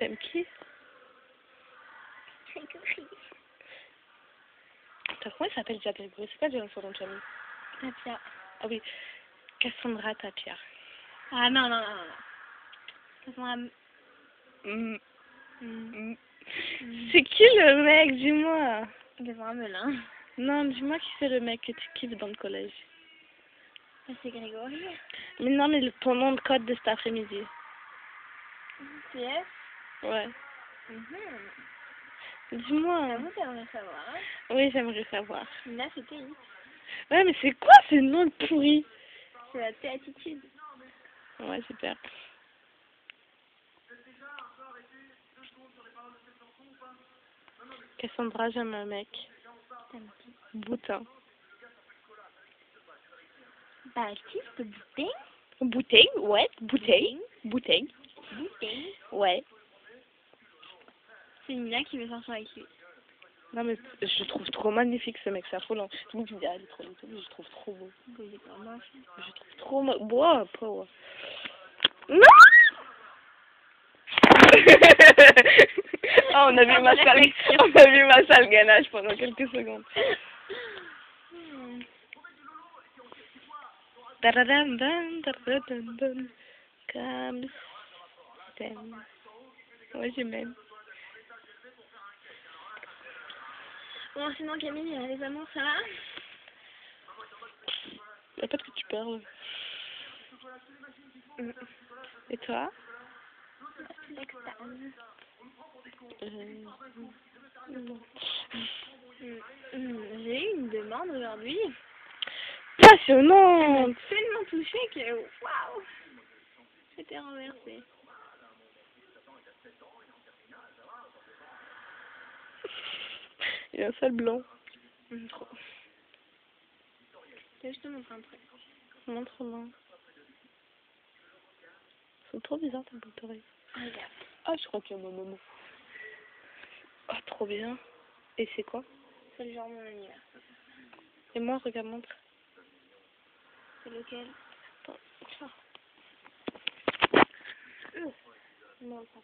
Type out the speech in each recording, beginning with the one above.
T'aimes qui? Grégory. T'as comment il s'appelle déjà Grégory? C'est pas déjà son nom de famille? Tapia. Ah oui, Cassandra Tapia. Ah non, non, non, non. Cassandra. C'est qui le mec? Dis-moi. Cassandra Melun. Non, dis-moi qui c'est le mec que tu kiffes dans le collège. C'est Grégory. Mais non, mais ton nom de code de cet après-midi. TF. Ouais. Dis-moi. J'avoue, t'aimerais savoir. Hein. Oui, j'aimerais savoir. Là, c'était X. Ouais, mais c'est quoi ce nom pourri? C'est la T-attitude. Ouais, super. Cassandra, j'aime un mec. T'aimes qui? Boutin. Baptiste Boutin. Bouteille, ouais, bouteille. Bouteille. Boutin. Ouais. C'est Nina qui veut sortir avec lui. Non, mais je trouve trop magnifique ce mec, c'est affolant. Tout le monde me dit, ah, il est trop beau, je le trouve trop beau. Il est pas moche. Je trouve trop beau, pas ouais. Non. Ah, on a vu ma sale ganache pendant quelques secondes. Comme t'aimes. Ouais, je m'aime. Bon, sinon Camille, les amours, ça va? Y'a pas de quoi tu parles. Et toi? L'extase. Non. J'ai eu une demande aujourd'hui. Passionnant! Tellement touchée que waouh! J'étais renversée. Il y a un seul blanc. Trop. Je te montrer un truc. Montre-moi. Ils sont trop bizarres tes boucles d'oreilles. Regarde. Ah, je crois qu'il y a mon maman. Ah, trop bien. Et c'est quoi? C'est le genre de mon anniversaire. Et moi, regarde, montre. C'est lequel? Attends. Non, pas.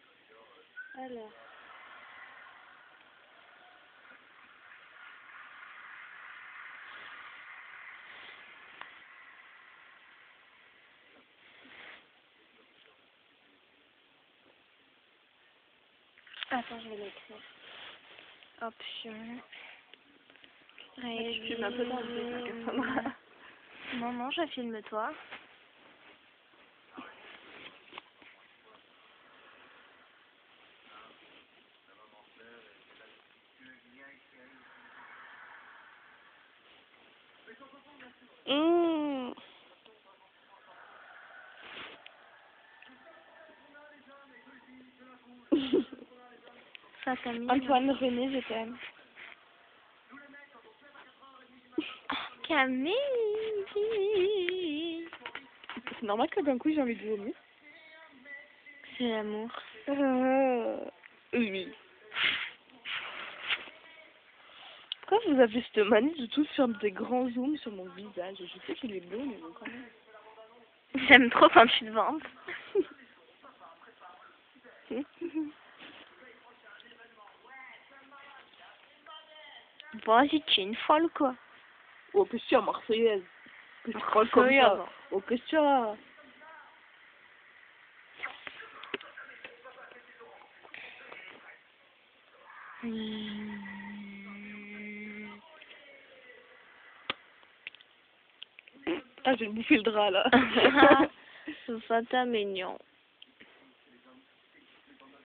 Alors. Attends, je vais l'écrire. Option. Tu filmes un peu dans le Cassandra. Non, non, je filme toi. Mmh. Ça, Camille. Antoine René, je t'aime. Camille. C'est normal que d'un coup j'ai envie de vomir. C'est l'amour. Oui. Pourquoi vous avez cette manie de tout faire des grands zooms sur mon visage? Je sais qu'il est beau, mais bon, quand même. J'aime trop quand tu te vantes. Vas-y, tu es une folle, quoi. Oh, qu'est-ce qu'il y a, Marseillaise? Qu'est-ce que tu parles comme ça? Oh, qu'est-ce qu'il y a? Ah, j'ai bouffé le drap, là. C'est ça, t'as mignon.